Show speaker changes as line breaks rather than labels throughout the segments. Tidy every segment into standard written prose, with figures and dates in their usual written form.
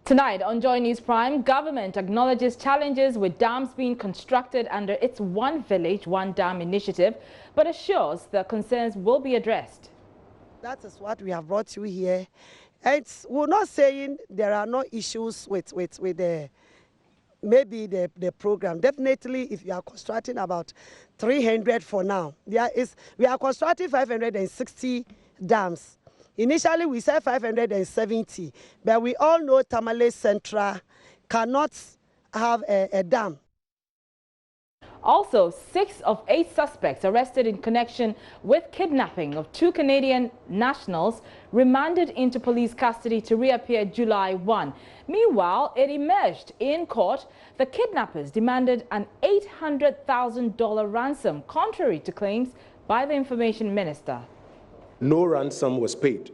Tonight on Joy News Prime, government acknowledges challenges with dams being constructed under its One Village, One Dam initiative, but assures the concerns will be addressed.
That is what we have brought you here. We're not saying there are no issues with the the program. Definitely, if you are constructing about 300 for now, we are constructing 560 dams. Initially, we said 570, but we all know Tamale Central cannot have a dam.
Also, 6 of 8 suspects arrested in connection with kidnapping of 2 Canadian nationals remanded into police custody to reappear July 1. Meanwhile, it emerged in court the kidnappers demanded an $800,000 ransom, contrary to claims by the Information Minister.
No ransom was paid.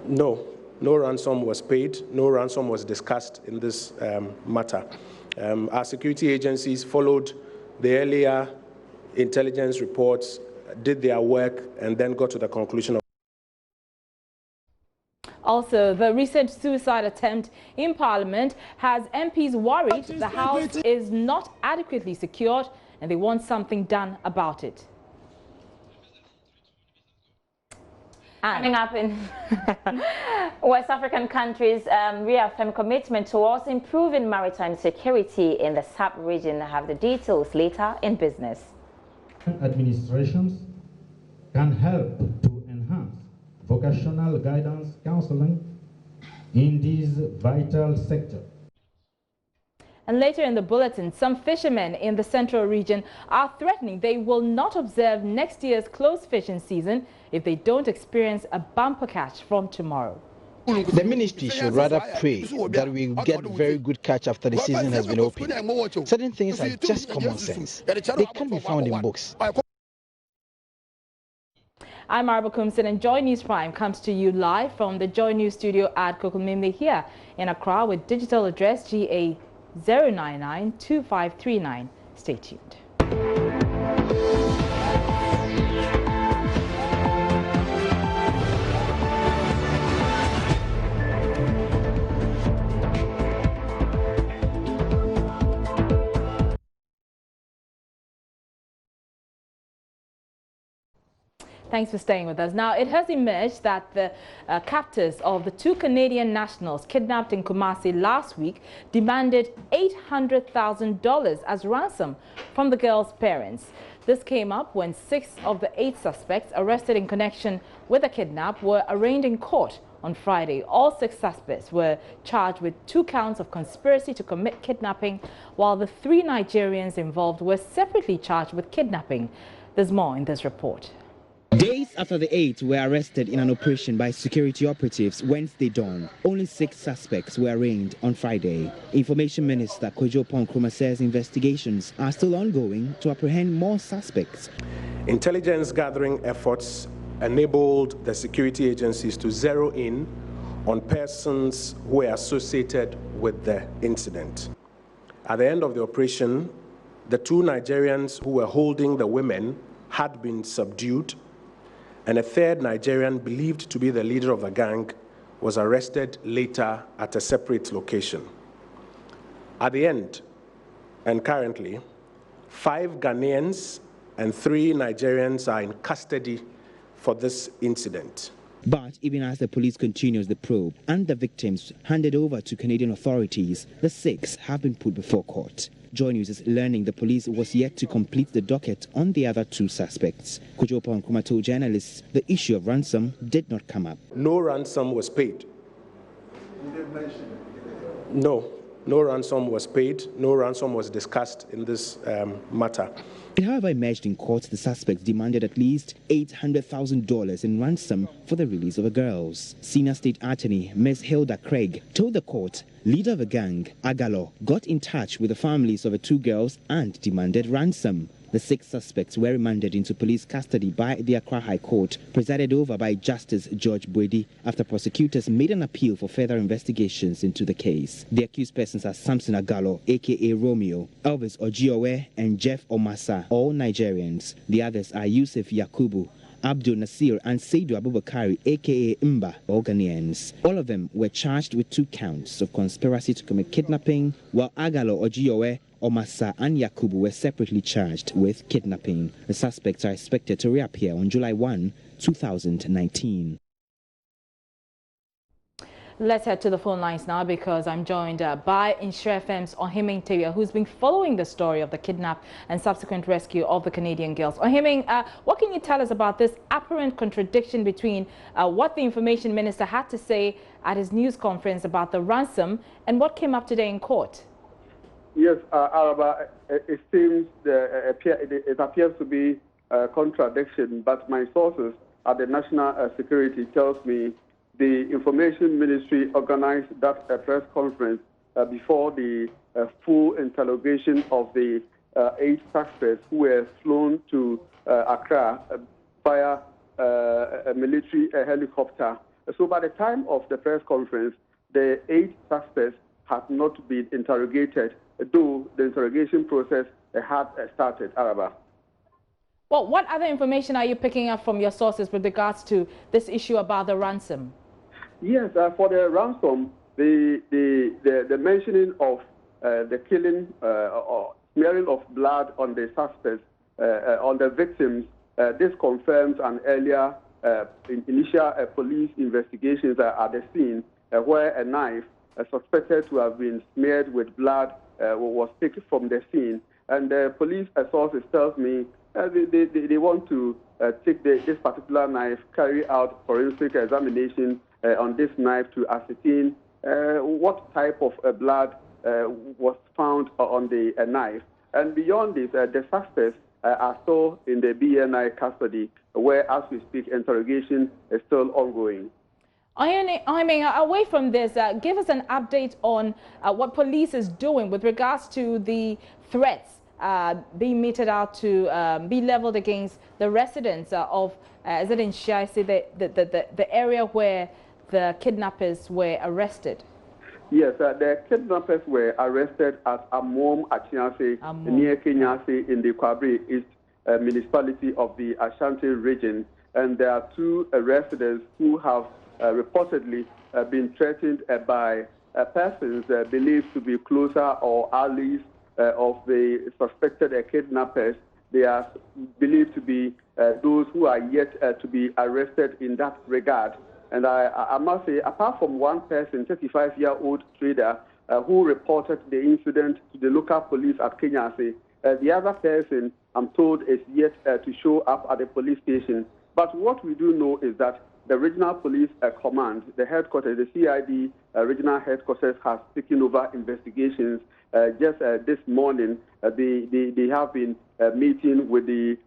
No ransom was paid. No ransom was discussed in this matter. Our security agencies followed the earlier intelligence reports, did their work, and then got to the conclusion of.
Also, the recent suicide attempt in Parliament has MPs worried the House is not adequately secured and they want something done about it.
Coming up in West African countries, reaffirm commitment towards improving maritime security in the sub-region. Have the details later in business.
Administrations can help to enhance vocational guidance counseling in this vital sector.
And later in the bulletin, some fishermen in the central region are threatening they will not observe next year's close fishing season if they don't experience a bumper catch from tomorrow.
The ministry should rather pray that we get very good catch after the season has been opened. Certain things are just common sense. They can't be found in books.
I'm Arba Kumsin, and Joy News Prime comes to you live from the Joy News studio at Kokomimle here in Accra with digital address GA 0992539. Stay tuned. Thanks for staying with us. Now, it has emerged that the captors of the 2 Canadian nationals kidnapped in Kumasi last week demanded $800,000 as ransom from the girls' parents. This came up when 6 of the 8 suspects arrested in connection with the kidnap were arraigned in court on Friday. All 6 suspects were charged with 2 counts of conspiracy to commit kidnapping, while the 3 Nigerians involved were separately charged with kidnapping. There's more in this report.
Days after the 8 were arrested in an operation by security operatives Wednesday dawn, only 6 suspects were arraigned on Friday. Information Minister Kojo Ponkrumah says investigations are still ongoing to apprehend more suspects.
Intelligence gathering efforts enabled the security agencies to zero in on persons who were associated with the incident. At the end of the operation, the 2 Nigerians who were holding the women had been subdued, and a 3rd Nigerian, believed to be the leader of the gang, was arrested later at a separate location. At the end, and currently, 5 Ghanaians and 3 Nigerians are in custody for this incident.
But even as the police continues the probe and the victims handed over to Canadian authorities, the 6 have been put before court. Joy News is learning the police was yet to complete the docket on the other 2 suspects. Kojo Ponkrumah told journalists the issue of ransom did not come up.
No ransom was paid. No ransom was paid. No ransom was discussed in this matter.
It however emerged in court the suspects demanded at least $800,000 in ransom for the release of the girls. Senior State Attorney Ms. Hilda Craig told the court leader of the gang, Agalo, got in touch with the families of the 2 girls and demanded ransom. The 6 suspects were remanded into police custody by the Accra High Court, presided over by Justice George Bwedi, after prosecutors made an appeal for further investigations into the case. The accused persons are Samson Agalo, a.k.a. Romeo, Elvis Ojiowe, and Jeff Omasa, all Nigerians. The others are Yusuf Yakubu, Abdul Nasir and Saidu Abubakari, aka Mba, all Ghanaians. All of them were charged with 2 counts of conspiracy to commit kidnapping, while Agalo Ojiyowe, Omasa and Yakubu were separately charged with kidnapping. The suspects are expected to reappear on July 1, 2019.
Let's head to the phone lines now because I'm joined by Insure FM's Ohiming Teria, who's been following the story of the kidnap and subsequent rescue of the Canadian girls. Ohiming, what can you tell us about this apparent contradiction between what the Information Minister had to say at his news conference about the ransom and what came up today in court?
Yes, Araba, it seems it appears to be a contradiction, but my sources at the National Security tells me the Information Ministry organized that press conference before the full interrogation of the 8 suspects who were flown to Accra via a military helicopter. So by the time of the press conference, the 8 suspects had not been interrogated, though the interrogation process had started. Araba.
Well, what other information are you picking up from your sources with regards to this issue about the ransom?
Yes, for the ransom, the mentioning of the killing or smearing of blood on the suspects, on the victims, this confirms an earlier initial police investigations at the scene where a knife suspected to have been smeared with blood was taken from the scene. And the police sources tells me they want to take this particular knife, carry out forensic examination on this knife to ascertain what type of blood was found on the knife. And beyond this, the suspects are still in the BNI custody, where, as we speak, interrogation is still ongoing.
I mean, away from this, give us an update on what police is doing with regards to the threats being meted out to be leveled against the residents of, is it in Shiaisi, the area where the kidnappers were arrested?
Yes, the kidnappers were arrested at Amom Achiase, near Kenyasi, in the Kwabri East municipality of the Ashanti region. And there are 2 residents who have reportedly been threatened by persons believed to be closer or allies of the suspected kidnappers. They are believed to be those who are yet to be arrested in that regard. And I must say, apart from one person, 35-year-old trader, who reported the incident to the local police at Kenyasi, the other person, I'm told, is yet to show up at the police station. But what we do know is that the Regional Police Command, the headquarters, the CID regional headquarters, has taken over investigations. Just this morning, they have been meeting with the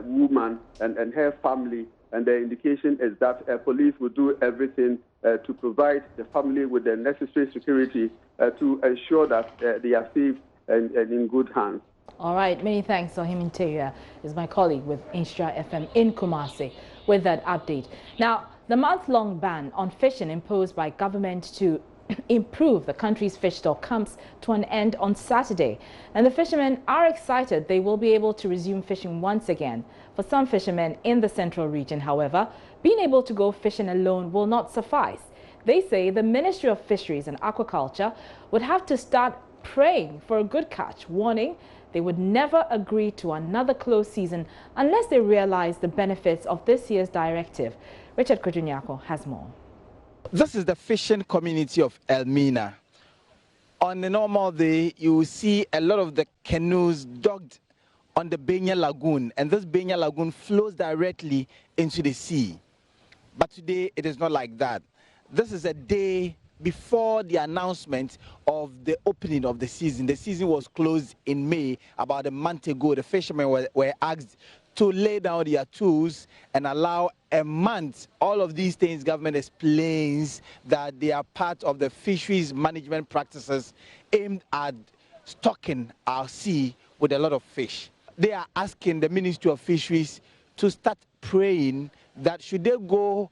woman and her family. And the indication is that police will do everything to provide the family with the necessary security to ensure that they are safe and in good hands.
All right, many thanks. Ohiming Teria is my colleague with Instra FM in Kumasi with that update. Now, the month-long ban on fishing imposed by government to improve the country's fish stock comes to an end on Saturday, and the fishermen are excited they will be able to resume fishing once again. For some fishermen in the central region, however, being able to go fishing alone will not suffice. They say the Ministry of Fisheries and Aquaculture would have to start praying for a good catch, warning they would never agree to another closed season unless they realize the benefits of this year's directive. Richard Kojunyako has more.
This is the fishing community of Elmina. On a normal day, you will see a lot of the canoes docked on the Benya Lagoon, and this Benya Lagoon flows directly into the sea. But today, it is not like that. This is a day before the announcement of the opening of the season. The season was closed in May. About a month ago, the fishermen were asked to lay down their tools and allow a month. All of these things, government explains that they are part of the fisheries management practices aimed at stocking our sea with a lot of fish. They are asking the Ministry of Fisheries to start praying that should they go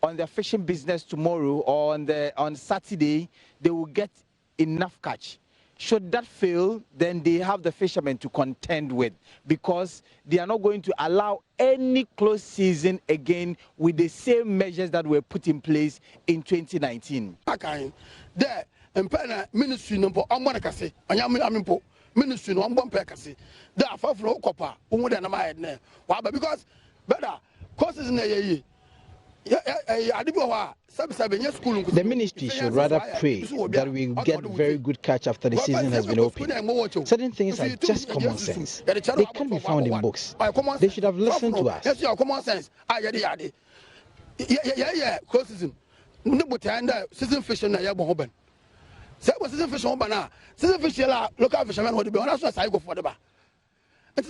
on their fishing business tomorrow or on Saturday, they will get enough catch. Should that fail, then they have the fishermen to contend with, because they are not going to allow any closed season again with the same measures that were put in place in 2019.
The ministry number ministry no one pekasi. The afafro kopa umuda na my ne. Because better courses in the
The ministry should rather pray that we get very good catch after the season has been opened. Certain things are just common sense. They can't be found in books. They should have listened to us.
Yes, your common sense. Yeah. Season. Season fishing na yabo hoben. Say what season fishing hoben na. Season fishing la local fishermen what be. That's why I go for the bar.
You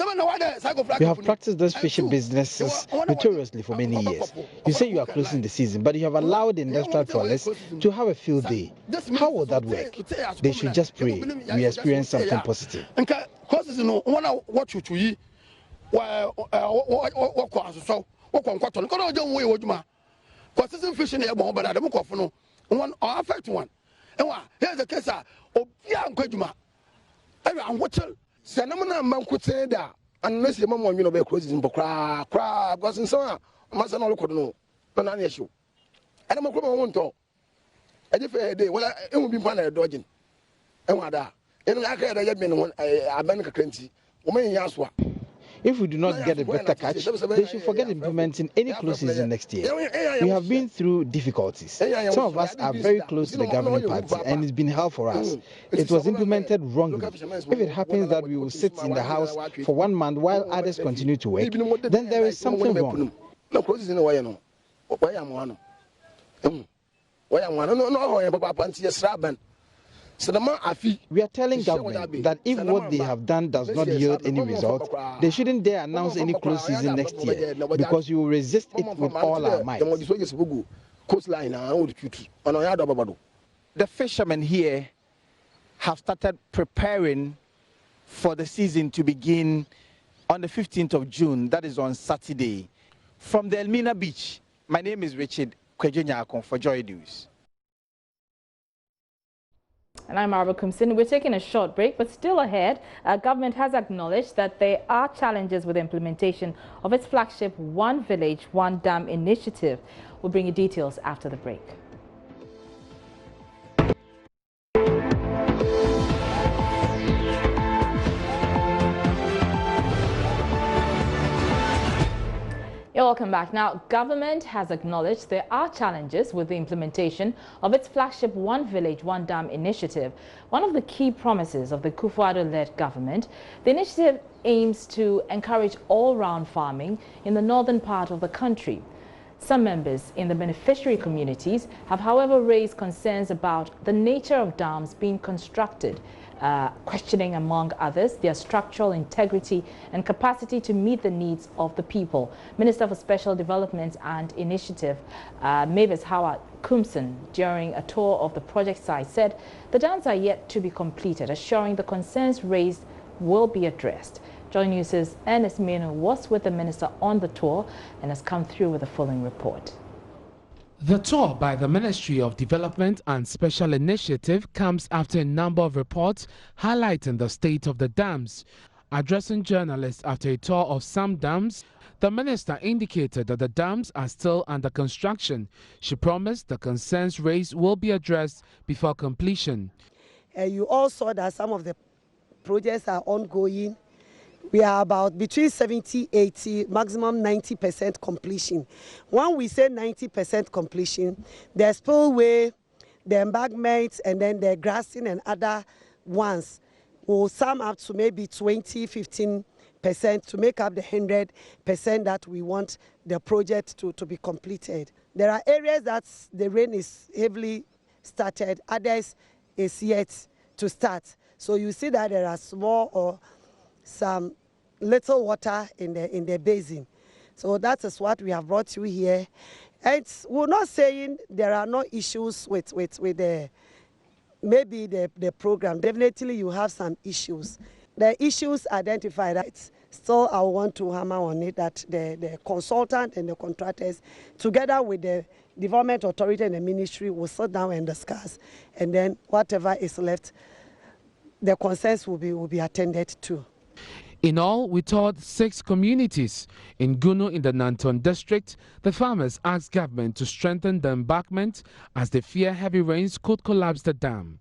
have practiced this fishing businesses notoriously for many years. You say you are closing the season, but you have allowed industrial trawlers to have a field day. How will that work? They should just pray we experience something positive.
Sanamana Mancote da, unless the mamma you know closes in Bocra, because in so much an all could know, but an issue. And I'm a crumble won't talk. I defer day, well, it will be fun at dodging. And what that? And I can't have been one a bank currency, woman Yaswa.
If we do not get a better catch, they should forget implementing any close season next year. We have been through difficulties. Some of us are very close to the governing party, and it's been hell for us. It was implemented wrongly. If it happens that we will sit in the house for 1 month while others continue to work, then there is something wrong. We are telling government that if what they have done does not yield any result, they shouldn't dare announce any close season next year, because we will resist it with all our might.
The fishermen here have started preparing for the season to begin on the 15th of June, that is on Saturday. From the Elmina Beach, my name is Richard Kwejunyakon for Joy News.
And I'm Marva Kumsin. We're taking a short break, but still ahead, government has acknowledged that there are challenges with the implementation of its flagship One Village, One Dam initiative. We'll bring you details after the break. You're welcome back. Now, government has acknowledged there are challenges with the implementation of its flagship One Village, One Dam initiative. One of the key promises of the Kufuor-led government, the initiative aims to encourage all-round farming in the northern part of the country. Some members in the beneficiary communities have, however, raised concerns about the nature of dams being constructed, questioning, among others, their structural integrity and capacity to meet the needs of the people. Minister for Special Development and Initiative, Mavis Howard Kumson, during a tour of the project site, said the dams are yet to be completed, assuring the concerns raised will be addressed. Joy News' Ernest Menu was with the minister on the tour and has come through with the following report.
The tour by the Ministry of Development and Special Initiative comes after a number of reports highlighting the state of the dams. Addressing journalists after a tour of some dams, the minister indicated that the dams are still under construction. She promised the concerns raised will be addressed before completion.
You all saw that some of the projects are ongoing. We are about between 70, 80, maximum 90% completion. When we say 90% completion, the spillway, the embankments, and then the grassing and other ones will sum up to maybe 20, 15% to make up the 100% that we want the project to be completed. There are areas that the rain is heavily started, others is yet to start. So you see that there are small or some little water in the basin. So that is what we have brought you here. And we're not saying there are no issues with the maybe the program. Definitely you have some issues. The issues identified, right? Still I want to hammer on it that the consultant and the contractors, together with the development authority and the ministry, will sit down and discuss, and then whatever is left, the concerns will be attended to.
In all, we toured 6 communities. In Gunu in the Nanton district, the farmers asked government to strengthen the embankment as they fear heavy rains could collapse the dam.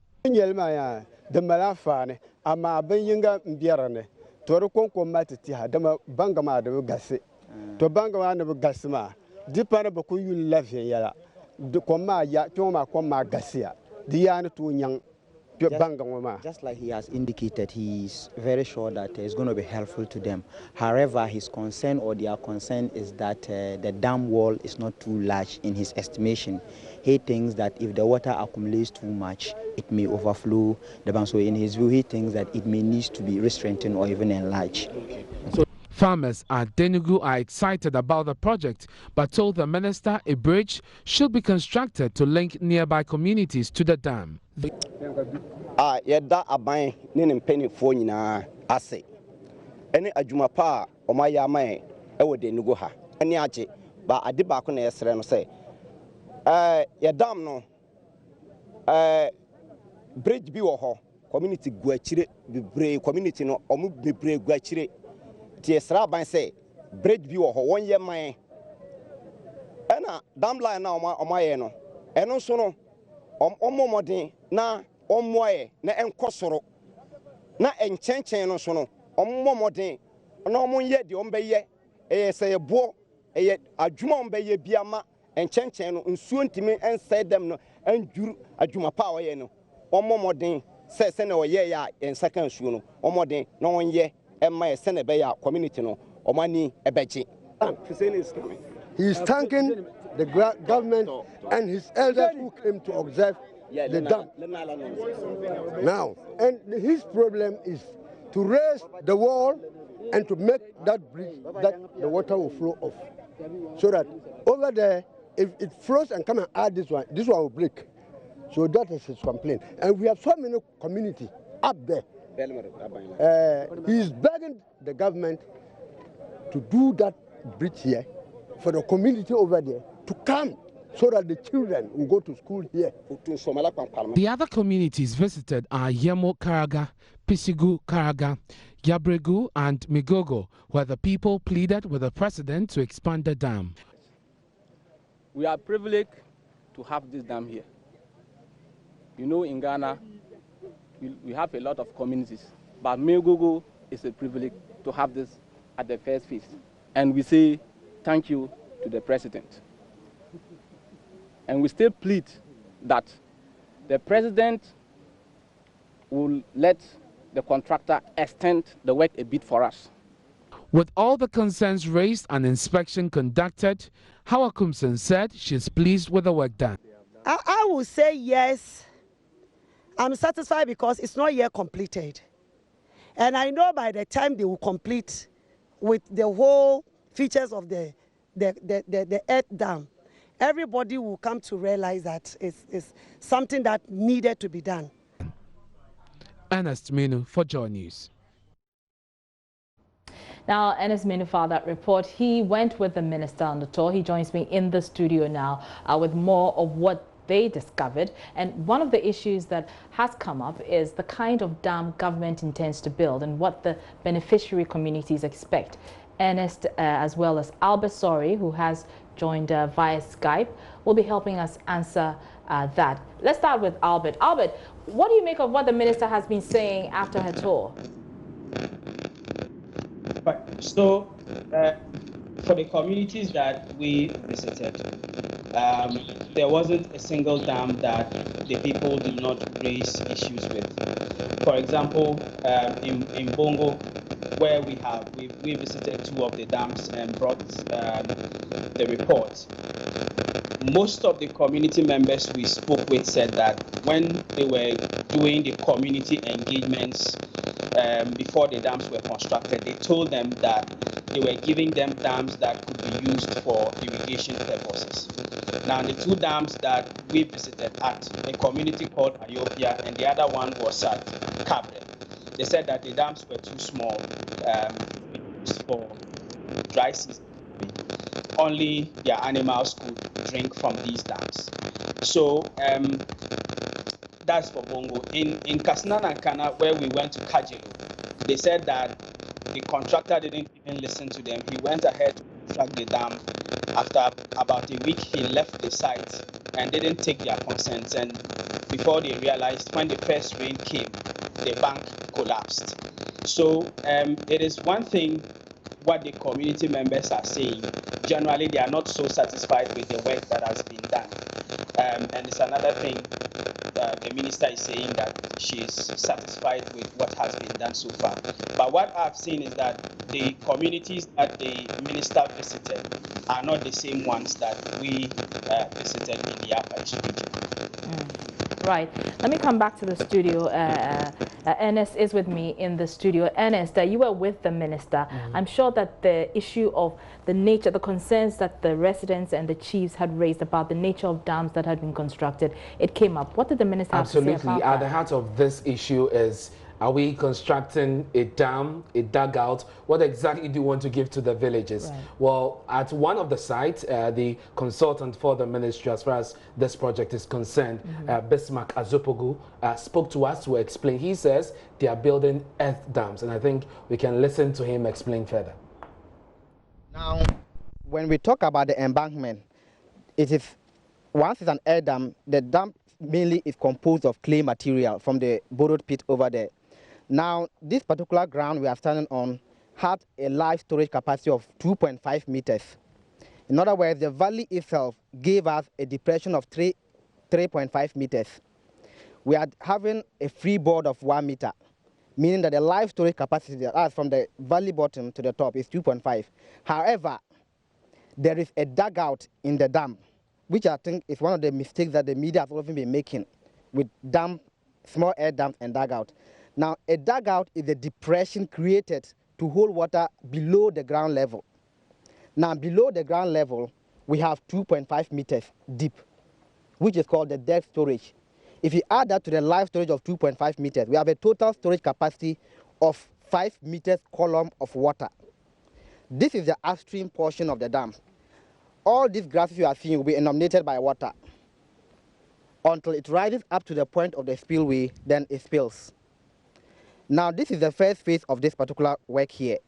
Just like he has indicated, he's very sure that it's going to be helpful to them. However, his concern or their concern is that the dam wall is not too large in his estimation. He thinks that if the water accumulates too much, it may overflow the dam. So in his view, he thinks that it may need to be restrengthened or even enlarged.
Farmers at Denugu are excited about the project, but told the minister a bridge should be constructed to link nearby communities to the dam.
Yɛda aban ne ne mpanyinfoɔ nyinaa ase ɛne adwuma pa a ɔmayɛ ama yɛn ɛwɔ Denugu ha ɛne agye ba ade baako na yɛsrɛ no sɛ yɛdam no bridge bi wɔ hɔ community gu akyire bebree community no ɔmo bebree gu akyire tie sra aban sɛ bridge bi wɔ hɔ wɔnyɛ man ɛna dam line na ɔmayɛ no ɛno nso no ɔmo modern na ɔmoaye na ɛnkɔsoro na ɛnkyɛnkyɛn no so no ɔmo modern na ɔmo yɛ de ɔmbɛyɛ ɛyɛ sɛ yɛbo ɛyɛ adwuma ɔmbɛyɛ biama ɛnkyɛnkyɛn no nsuo ntimi ɛnsɛe dem no ɛndwuru adwuma pa ɔyɛ no ɔmo modern sɛ na ɔyɛ ya ɛnsa kan nsuo no ɔmo modern na ɔnyɛ ɛma yɛ sɛ na ɛbɛyɛ community no ɔmo ani ɛbɛgye.
He is thanking the government and his elders who came to observe the dam. Now, and his problem is to raise the wall and to make that bridge that the water will flow off. So that over there, if it flows and come and add this one will break. So that is his complaint. And we have so many communities up there. He is begging the government to do that bridge here for the community over there to come so that the children will go to school here.
The other communities visited are Yemo Karaga, Pisigu Karaga, Yabregu and Migogo, where the people pleaded with the president to expand the dam.
We are privileged to have this dam here. You know, in Ghana, we have a lot of communities, but Migogo is a privilege to have this at the first phase. And we say thank you to the president. And we still plead that the president will let the contractor extend the work a bit for us.
With all the concerns raised and inspection conducted, Hawa Kumsen said she's pleased with the work done.
I will say yes. I'm satisfied because it's not yet completed. And I know by the time they will complete with the whole features of the earth dam, everybody will come to realize that it's something that needed to be done.
Ernest Minu for Joy News.
Now, Ernest Minu for that report. He went with the minister on the tour. He joins me in the studio now with more of what they discovered. And one of the issues that has come up is the kind of dam government intends to build and what the beneficiary communities expect. Ernest, as well as Albert Sori, who has joined via Skype, will be helping us answer that. Let's start with Albert. Albert, what do you make of what the minister has been saying after her tour?
Right. So, for the communities that we visited, there wasn't a single dam that the people did not raise issues with. For example, in Bongo, where we visited 2 of the dams and brought the report. Most of the community members we spoke with said that when they were doing the community engagements before the dams were constructed, they told them that they were giving them dams that could be used for irrigation purposes. Now, the 2 dams that we visited at a community called Ayopia and the other one was at Cabre, they said that the dams were too small for dry season. Only their animals could drink from these dams. So that's for Bongo. In Kasina Nankana, where we went to Kajelo, they said that the contractor didn't even listen to them. He went ahead to construct the dam. After about a week, he left the site and didn't take their consents. And before they realized, when the first rain came, the bank collapsed. So it is one thing what the community members are saying. Generally, they are not so satisfied with the work that has been done. And it's another thing, the minister is saying that she's satisfied with what has been done so far. But what I've seen is that the communities that the minister visited are not the same ones that we visited in the Upper East region.
Right. Let me come back to the studio. Ernest is with me in the studio. Ernest, you were with the minister. I'm sure that the issue of the nature, the concerns that the residents and the chiefs had raised about the nature of dams that had been constructed, it came up. What did the minister have to say about that?
Absolutely. At the heart of this issue is, are we constructing a dam, a dugout? What exactly do you want to give to the villages? Right. Well, at one of the sites, the consultant for the ministry as far as this project is concerned, Bismarck Azopogu, spoke to us to explain. He says they are building earth dams, and I think we can listen to him explain further.
Now, when we talk about the embankment, it is, once it's an air dam, the dam mainly is composed of clay material from the borrowed pit over there. Now, this particular ground we are standing on had a live storage capacity of 2.5 meters. In other words, the valley itself gave us a depression of 3.5 meters. We are having a freeboard of 1 meter, meaning that the live storage capacity from the valley bottom to the top is 2.5. However, there is a dugout in the dam, which I think is one of the mistakes that the media has often been making with small air dams and dugout. Now, a dugout is a depression created to hold water below the ground level. Now, below the ground level, we have 2.5 meters deep, which is called the depth storage. If you add that to the live storage of 2.5 meters, we have a total storage capacity of 5 meters column of water. This is the upstream portion of the dam. All these grasses you are seeing will be inundated by water until it rises up to the point of the spillway, then it spills. Now, this is the first phase of this particular work here.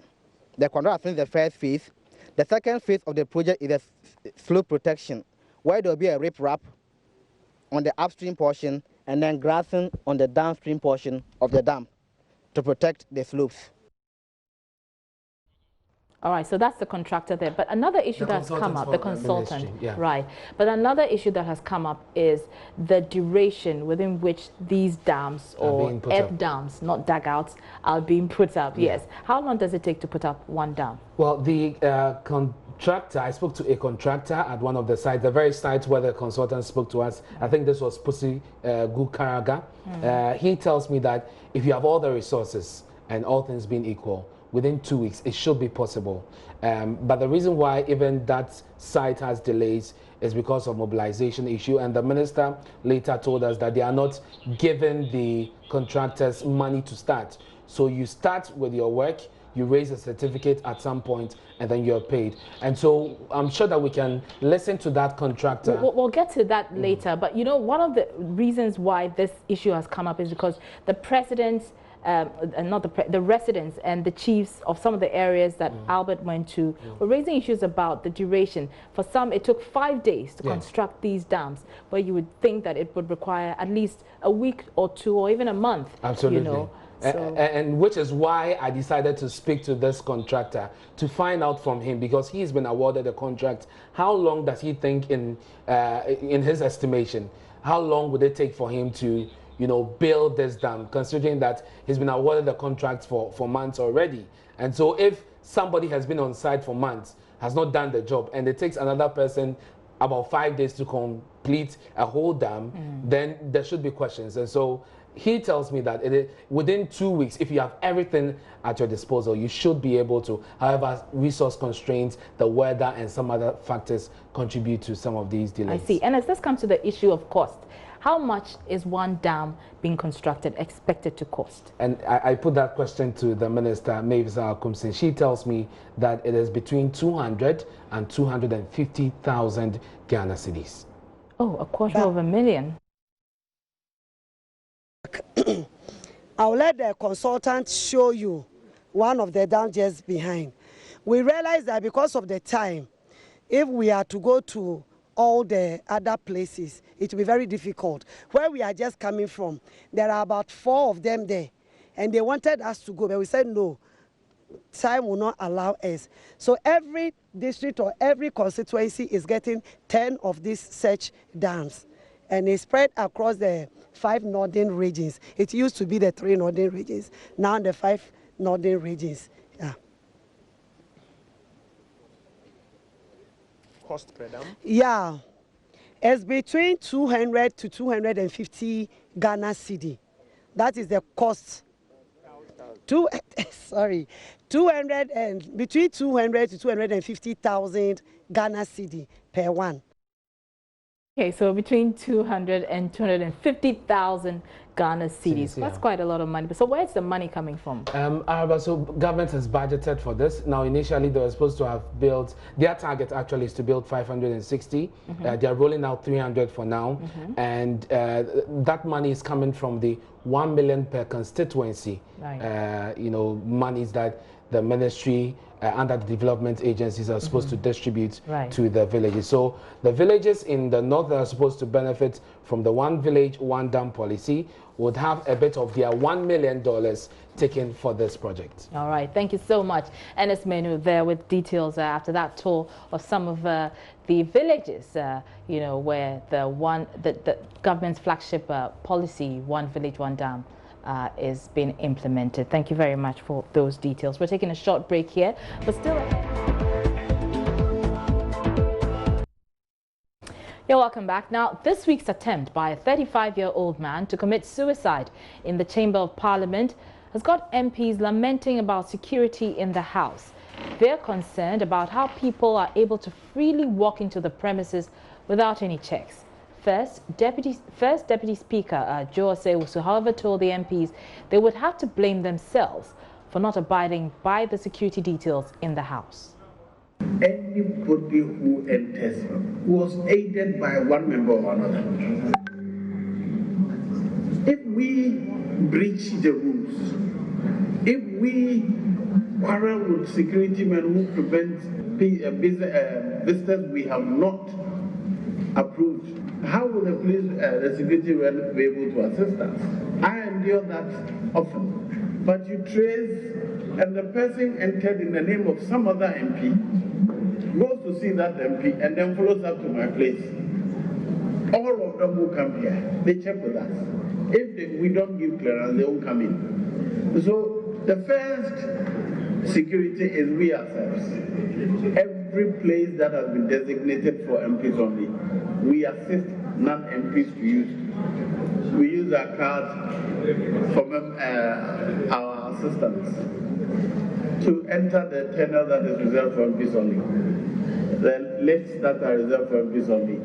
The contractor is the first phase. The second phase of the project is the slope protection, where there will be a riprap on the upstream portion and then grassing on the downstream portion of the dam to protect the slopes.
All right, so that's the contractor there. But another issue that's come up, the consultant, right. But another issue that has come up is the duration within which these dams or earth dams, not dugouts, are being put up. Yes. How long does it take to put up one dam?
Well, the contractor, I spoke to a contractor at one of the sites, the very site where the consultant spoke to us. I think this was Pussy Gukaraga. He tells me that if you have all the resources and all things being equal, within 2 weeks, it should be possible. But the reason why even that site has delays is because of mobilization issue. And the minister later told us that they are not giving the contractors money to start. So you start with your work, you raise a certificate at some point, and then you're paid. And so I'm sure that we can listen to that contractor.
We'll get to that later. But, you know, one of the reasons why this issue has come up is because the president's the residents and the chiefs of some of the areas that Albert went to were raising issues about the duration. For some, it took 5 days to construct these dams, where you would think that it would require at least a week or two or even a month.
Absolutely.
You know?
And which is why I decided to speak to this contractor to find out from him, because he's been awarded a contract. How long does he think, in his estimation, how long would it take for him to, you know, build this dam, considering that he's been awarded the contract for months already? And so if somebody has been on site for months, has not done the job, and it takes another person about 5 days to complete a whole dam, then there should be questions. And so he tells me that within 2 weeks, if you have everything at your disposal, you should be able to. However, resource constraints, the weather, and some other factors contribute to some of these delays.
I see. And as this comes to the issue of cost, how much is one dam being constructed expected to cost?
And I put that question to the minister, Mavis Akumsin. She tells me that it is between 200 and 250,000 Ghana cedis.
Oh, $250,000.
I'll let the consultant show you one of the dams just behind. We realized that because of the time, if we are to go to all the other places, it will be very difficult. Where we are just coming from, there are about 4 of them there, and they wanted us to go, but we said no, time will not allow us. So every district or every constituency is getting 10 of these such dams, and they spread across the 5 northern regions. It used to be the 3 northern regions, now the 5 northern regions. Yeah.
Cost per dam?
Yeah, it's between 200 to 250 Ghana cedi. That is the cost. Between 200 to 250,000 Ghana cedi per one.
Okay, so between 200 and 250,000 Ghana cedis. That's quite a lot of money. So where's the money coming from?
So government has budgeted for this. Now, initially, they were supposed to have built, their target actually is to build 560. They're rolling out 300 for now. And that money is coming from the 1 million per constituency, monies that the ministry under the development agencies are supposed to distribute to the villages. So the villages in the north that are supposed to benefit from the one village, one dam policy would have a bit of their $1 million taken for this project.
All right, thank you so much. Enes Menu there with details after that tour of some of the villages, where the government's flagship policy, one village, one dam, is being implemented. Thank you very much for those details. We're taking a short break here, but still You're welcome back. Now, this week's attempt by a 35-year-old man to commit suicide in the Chamber of Parliament has got MPs lamenting about security in the House. They're concerned about how people are able to freely walk into the premises without any checks. First Deputy Speaker Joe Osei-Owusu, however, told the MPs they would have to blame themselves for not abiding by the security details in the House.
Anybody who enters was aided by one member or another. If we breach the rules, if we quarrel with security men who prevent visitors we have not approved, how will the security men be able to assist us? I endure that often. But you trace, and the person entered in the name of some other MP, goes to see that MP, and then follows up to my place. All of them who come here, they check with us. If we don't give clearance, they won't come in. So the first security is we ourselves. Every place that has been designated for MPs only, we assist non-MPs to use. We use our cards from our assistants to enter the tunnel that is reserved for MPs only. The lifts that are reserved for MPs only.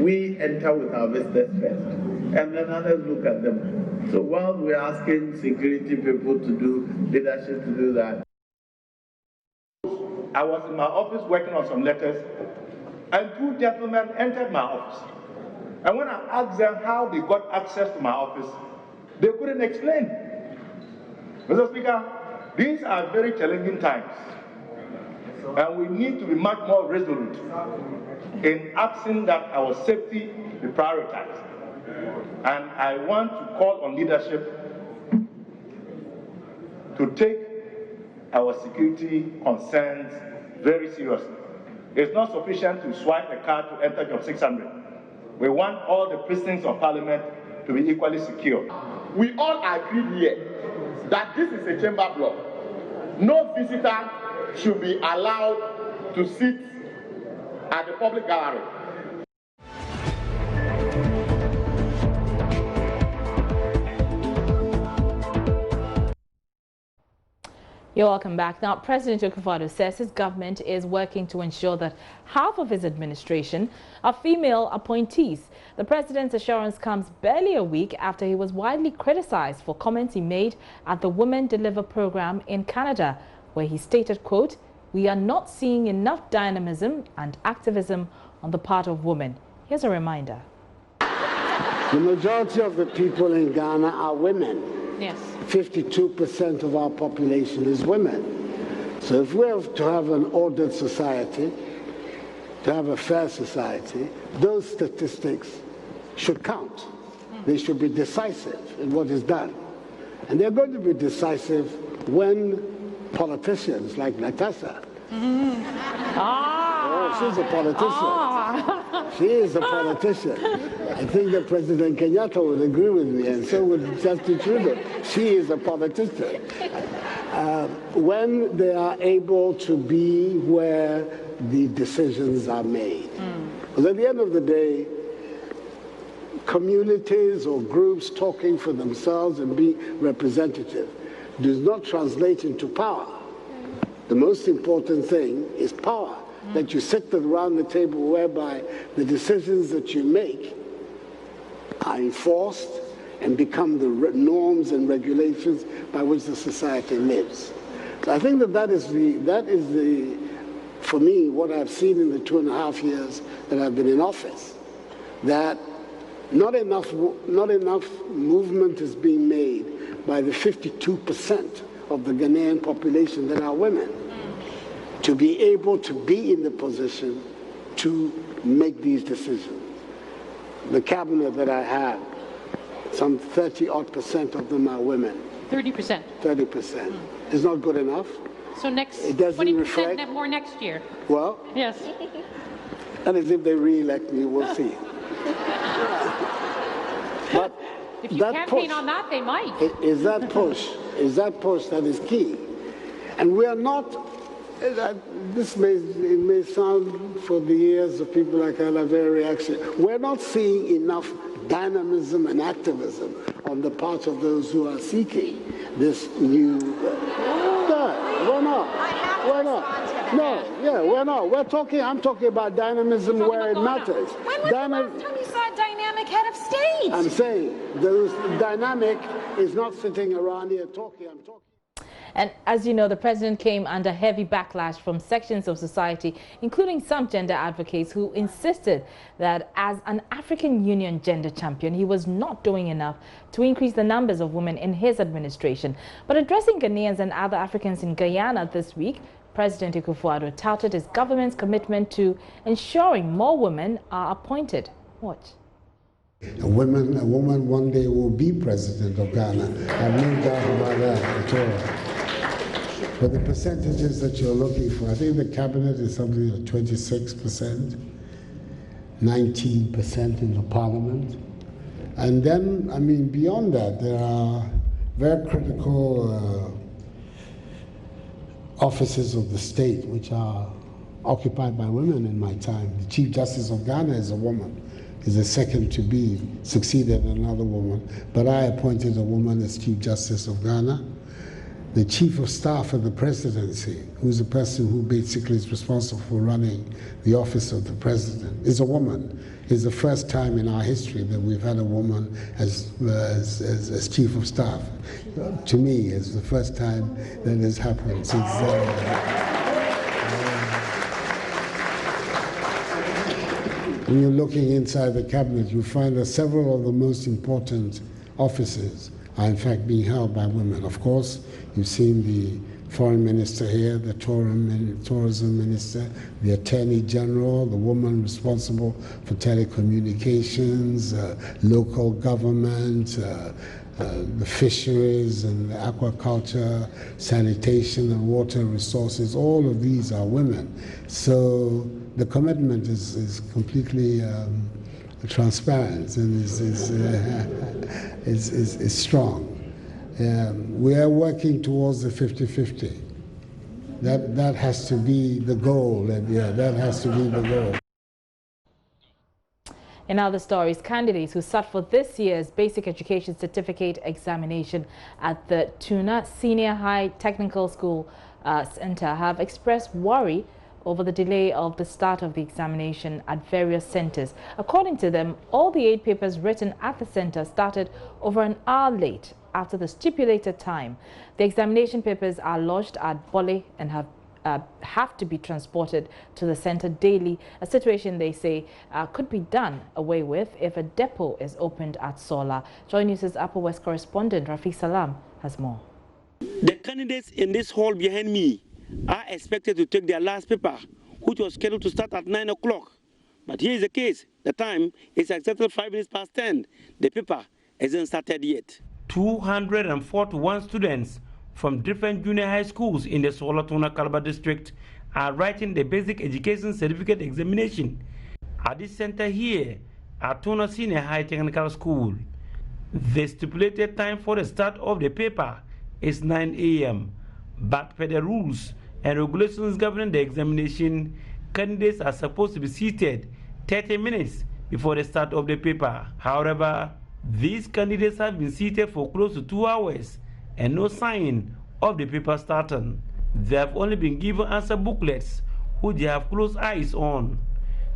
We enter with our visitors first, and then others look at them. So while we're asking security people to do, leadership to do that, I was in my office working on some letters, and 2 gentlemen entered my office. And when I asked them how they got access to my office, they couldn't explain. Mr. Speaker, these are very challenging times, and we need to be much more resolute in asking that our safety be prioritized. And I want to call on leadership to take our security concerns very seriously. It's not sufficient to swipe a card to enter Job 600. We want all the precincts of Parliament to be equally secure.
We all agree here that this is a chamber block. No visitor should be allowed to sit at the public gallery.
You're welcome back. Now, President Akufo-Addo says his government is working to ensure that half of his administration are female appointees. The president's assurance comes barely a week after he was widely criticized for comments he made at the Women Deliver program in Canada, where he stated, quote, "We are not seeing enough dynamism and activism on the part of women." Here's a reminder.
The majority of the people in Ghana are women. Yes.
52% of our population is women. So if we have to have an ordered society, to have a fair society, those statistics should count. They should be decisive in what is done. And they're going to be decisive when politicians like Natasha. Oh, she's a politician. She is a politician. I think that President Kenyatta would agree with me, and so would Justin Trudeau. She is a politician. When they are able to be where the decisions are made. Because at the end of the day, communities or groups talking for themselves and being representative does not translate into power. The most important thing is power, that you sit around the table whereby the decisions that you make are enforced and become the norms and regulations by which the society lives. So I think that is the, for me, what I've seen in the 2.5 years that I've been in office, that not enough movement is being made by the 52% of the Ghanaian population that are women to be able to be in the position to make these decisions. The cabinet that I have, some 30-odd% of them are women.
30%.
30%. Is not good enough.
So next,
it doesn't
20%
reflect
more next year.
Well,
yes.
And as if they re-elect me, we'll see. But
if you
that
campaign
push,
on that, they might.
Is that push that is key. And we are not, this may sound for the ears of people like Ella very reactionary. We're not seeing enough dynamism and activism on the part of those who are seeking this new. We're not. No, yeah, we're not. I'm talking about dynamism where it matters.
When was the last time you saw a dynamic head of state?
I'm saying those dynamic is not sitting around here talking. I'm talking.
And as you know, the president came under heavy backlash from sections of society, including some gender advocates who insisted that as an African Union gender champion, he was not doing enough to increase the numbers of women in his administration. But addressing Ghanaians and other Africans in Guyana this week, President Akufo-Addo touted his government's commitment to ensuring more women are appointed. Watch.
A woman one day will be president of Ghana. I've no doubt about that at all. But the percentages that you're looking for, I think the cabinet is something like 26%, 19% in the parliament. And then, I mean, beyond that, there are very critical offices of the state which are occupied by women in my time. The Chief Justice of Ghana is a woman. Is the second to be, succeeded another woman. But I appointed a woman as Chief Justice of Ghana. The Chief of Staff of the Presidency, who's the person who basically is responsible for running the office of the President, is a woman. It's the first time in our history that we've had a woman as Chief of Staff. To me, it's the first time that has happened since when you're looking inside the cabinet, you find that several of the most important offices are in fact being held by women. Of course, you've seen the foreign minister here, the tourism minister, the attorney general, the woman responsible for telecommunications, local government, the fisheries and the aquaculture, sanitation and water resources, all of these are women. So the commitment is completely transparent and is strong. We are working towards the 50-50. That has to be the goal, and yeah, that has to be the goal.
In other stories, candidates who sat for this year's Basic Education Certificate examination at the Tuna Senior High Technical School Center have expressed worry over the delay of the start of the examination at various centers. According to them, all the 8 papers written at the center started over an hour late after the stipulated time. The examination papers are lodged at Bole and have have to be transported to the center daily, a situation they say could be done away with if a depot is opened at Sola. Joy News' Upper West correspondent Rafiq Salam has more.
The candidates in this hall behind me are expected to take their last paper, which was scheduled to start at 9 o'clock. But here is the case. The time is exactly 5 minutes past 10. The paper hasn't started yet. 241 students from different junior high schools in the Sola Tuna Calabar district are writing the basic education certificate examination at this center here at Tuna Senior High Technical School. The stipulated time for the start of the paper is 9 a.m. But per the rules and regulations governing the examination, candidates are supposed to be seated 30 minutes before the start of the paper. However, these candidates have been seated for close to 2 hours and no sign of the paper starting. They have only been given answer booklets which they have closed eyes on.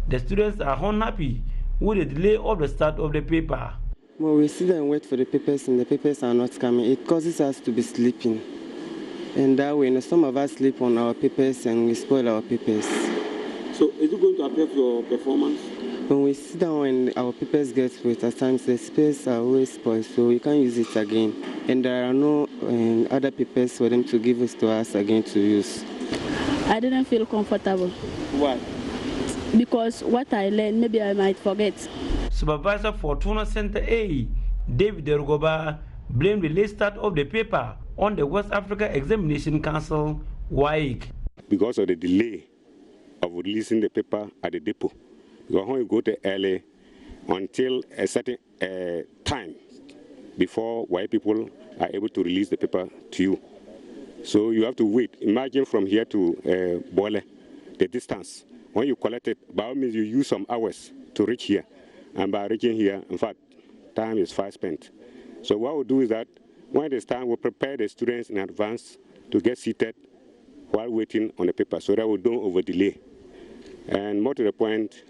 The students are unhappy with the delay of the start of the paper.
Well, we sit and wait for the papers and the papers are not coming. It causes us to be sleeping. And that way, some of us sleep on our papers and we spoil our papers.
So is it going to affect your performance?
When we sit down and our papers get wet, at times the papers are always spoiled, so we can't use it again. And there are no other papers for them to give to us again to use.
I didn't feel comfortable.
Why?
Because what I learned, maybe I might forget.
Supervisor for Tuna Center A, David Derugoba, blamed the late start of the paper on the West Africa Examination Council, WAEC.
Because of the delay of releasing the paper at the depot. Because when you go to early until a certain time before white people are able to release the paper to you. So you have to wait. Imagine from here to Bole, the distance. When you collect it, by all means you use some hours to reach here. And by reaching here, in fact, time is fast spent. So what we'll do is that when it's time, we'll prepare the students in advance to get seated while waiting on the paper so that we don't over delay. And more to the point,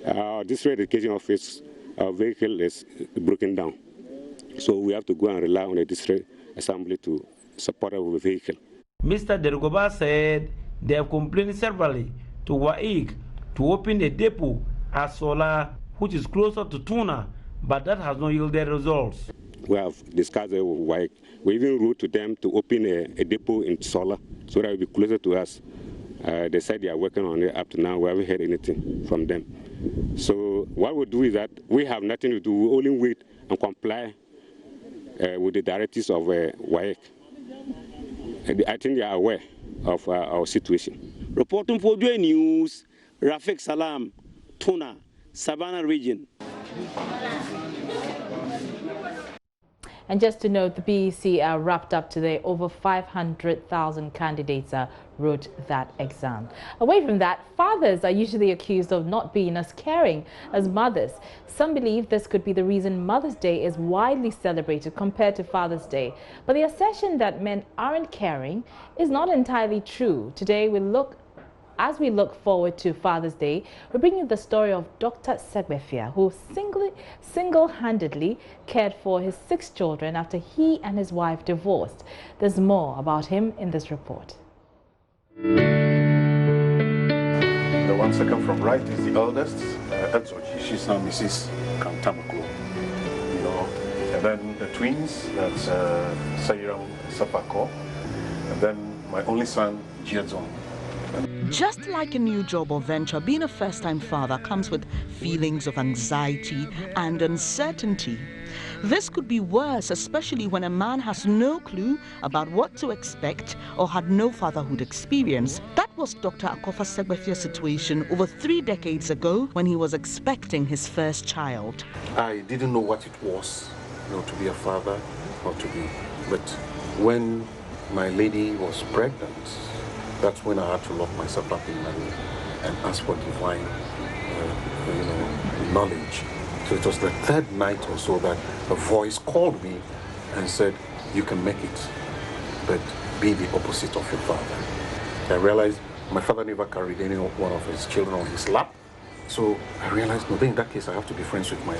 our district education office, our vehicle is broken down. So we have to go and rely on the district assembly to support our vehicle.
Mr. Derugoba said they have complained severally to WAEC to open a depot at Sola, which is closer to Tuna, but that has not yielded results.
We have discussed it with WAEC. We even wrote to them to open a depot in Sola so that it will be closer to us. They said they are working on it up to now. We haven't heard anything from them. So what we do is that we have nothing to do. We only wait and comply with the directives of WAEC. I think they are aware of our situation.
Reporting for Joy News, Rafiq Salam, Tuna, Savannah region.
And just to note, the BEC wrapped up today. Over 500,000 candidates wrote that exam. Away from that, fathers are usually accused of not being as caring as mothers. Some believe this could be the reason Mother's Day is widely celebrated compared to Father's Day. But the assertion that men aren't caring is not entirely true. Today, as we look forward to Father's Day, we're bringing you the story of Dr. Segbefia, who single-handedly cared for his 6 children after he and his wife divorced. There's more about him in this report.
The one second from right is the eldest, Edzoji. She's now Mrs. Kantamako. You know, and then the twins, that's Sayram Sapako, and then my only son, Jiadzong.
Just like a new job or venture, being a first-time father comes with feelings of anxiety and uncertainty. This could be worse, especially when a man has no clue about what to expect or had no fatherhood experience. That was Dr. Akofa Segbefia's situation over 3 decades ago when he was expecting his first child.
I didn't know what it was, to be a father or to be, but when my lady was pregnant, that's when I had to lock myself up in my room and ask for divine, knowledge. So it was the 3rd night or so that a voice called me and said, "You can make it, but be the opposite of your father." I realized my father never carried any one of his children on his lap. So I realized, no, then in that case, I have to be friends with my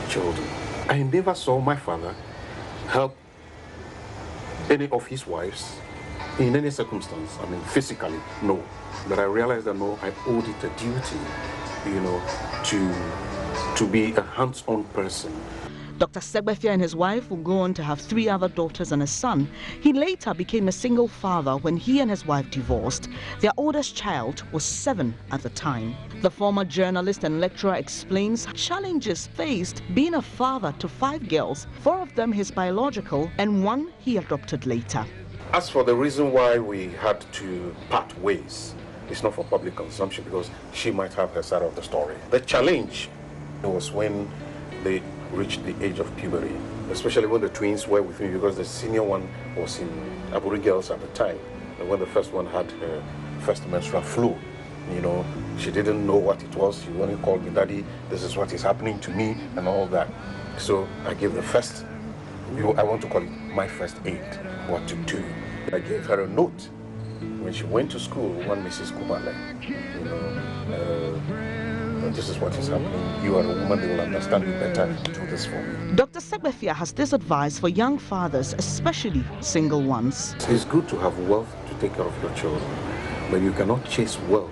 children. I never saw my father help any of his wives in any circumstance. I mean, physically, no. But I realized that no, I owed it a duty, you know, to be a hands-on person.
Dr. Segbefia and his wife will go on to have 3 other daughters and a son. He later became a single father when he and his wife divorced. Their oldest child was 7 at the time. The former journalist and lecturer explains challenges faced being a father to 5 girls, 4 of them his biological and 1 he adopted later.
As for the reason why we had to part ways, it's not for public consumption because she might have her side of the story. The challenge was when they reached the age of puberty, especially when the twins were with me, because the senior one was in Aburi Girls at the time. And when the first one had her first menstrual flu, you know, she didn't know what it was. She only called me, "Daddy, this is what is happening to me," and all that. So I gave the first, I want to call it my first aid, what to do. I gave her a note when she went to school, one Mrs. Kumale, you know, this is what is happening. You are a woman, they will understand you better. Do this for me.
Dr. Segbefia has this advice for young fathers, especially single ones.
It's good to have wealth to take care of your children, but you cannot chase wealth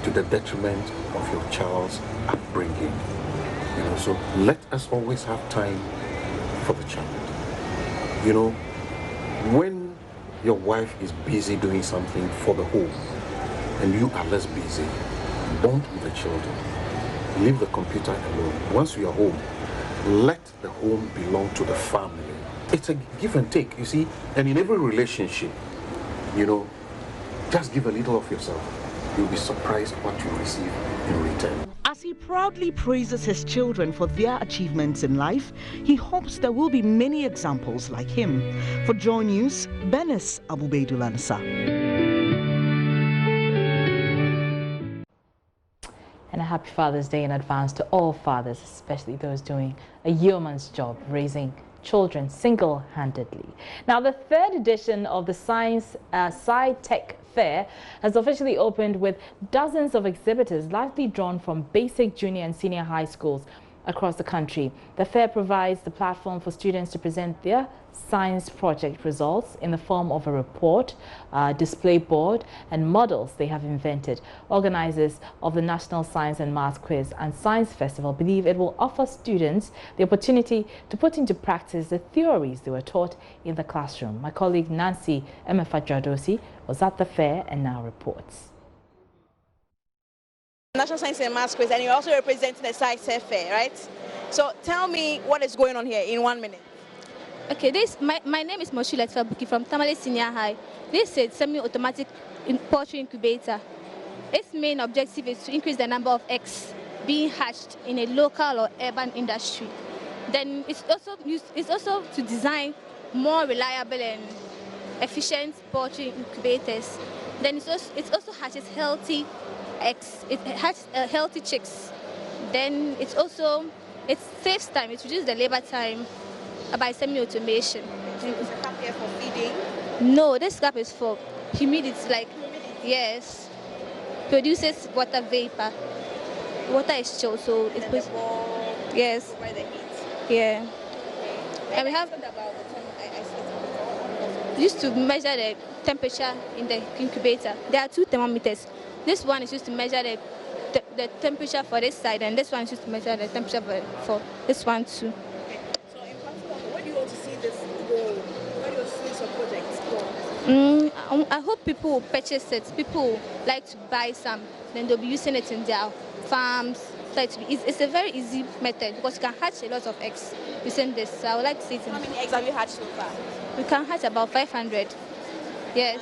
to the detriment of your child's upbringing. You know, so let us always have time for the child. You know, when your wife is busy doing something for the home and you are less busy, bond with the children. Leave the computer alone. Once you are home, let the home belong to the family. It's a give and take, you see. And in every relationship, you know, just give a little of yourself. You'll be surprised what you receive in return.
As he proudly praises his children for their achievements in life, he hopes there will be many examples like him. For Joy News, Benis Abubeidulansa.
And a happy Father's Day in advance to all fathers, especially those doing a yeoman's job raising children single-handedly. Now, the 3rd edition of the Science Sci-Tech Fair has officially opened with dozens of exhibitors largely drawn from basic, junior and senior high schools across the country. The fair provides the platform for students to present their science project results in the form of a report, display board and models they have invented. Organizers of the National Science and Maths Quiz and Science Festival believe it will offer students the opportunity to put into practice the theories they were taught in the classroom. My colleague Nancy Emefa-Jadosi was at the fair and now reports.
National Science and Maths Quiz, and you're also representing the Science Fair, right? So tell me what is going on here in 1 minute.
Okay, my name is Moshulet Fabuki from Tamale Senior High. This is a semi-automatic poultry incubator. Its main objective is to increase the number of eggs being hatched in a local or urban industry. Then it's also to design more reliable and efficient poultry incubators. Then it also hatches healthy eggs. It hatches healthy chicks. Then it saves time. It reduces the labor time by semi-automation.
Is the cap here for feeding?
No, this cap is for humidity. Like, yes, produces water vapor. Water is chill, so it puts. Yes.
Where they eat.
Yeah. And we have used to measure the temperature in the incubator. There are 2 thermometers. This one is used to measure the temperature for this side, and this one is used to measure the temperature for this one too. I hope people will purchase it. People will like to buy some, then they'll be using it in their farms. So it's a very easy method because you can hatch a lot of eggs using this. So I would like to see it.
How many eggs have you hatched so far?
We can hatch about 500. Yes.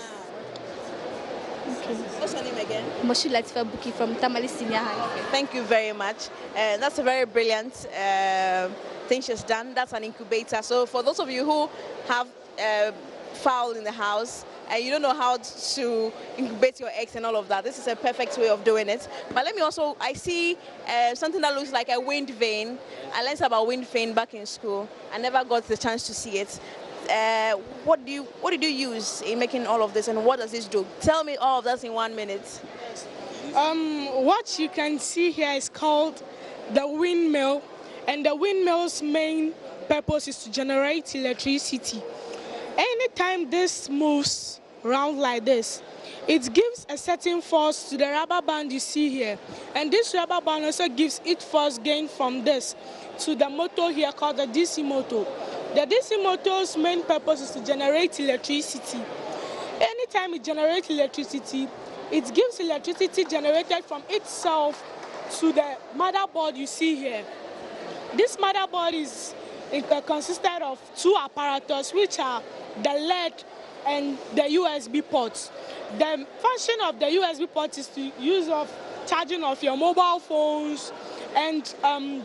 Okay. What's your name again?
Moshi Latifa Buki from Tamale Senior High.
Okay, thank you very much. That's a very brilliant thing she's done. That's an incubator. So for those of you who have fowl in the house and you don't know how to incubate your eggs and all of that, this is a perfect way of doing it. But let me also, I see something that looks like a wind vane. I learned about wind vane back in school. I never got the chance to see it. What did you use in making all of this, and what does this do? Tell me all of that in 1 minute.
What you can see here is called the windmill, and the windmill's main purpose is to generate electricity. Anytime this moves round like this. It gives a certain force to the rubber band you see here. And this rubber band also gives it force gain from this to the motor here called the DC motor. The DC motor's main purpose is to generate electricity. Anytime it generates electricity, it gives electricity generated from itself to the motherboard you see here. This motherboard is consisted of two apparatus, which are the LED and the USB ports. The function of the USB port is to use of charging of your mobile phones, and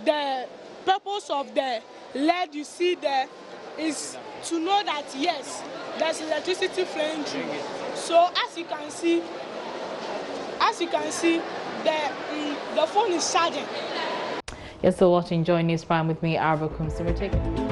the purpose of the LED you see there is to know that yes, there's electricity flowing through. So as you can see, the phone is charging.
You're still watching Joy News Prime with me, Arvo Kumsi.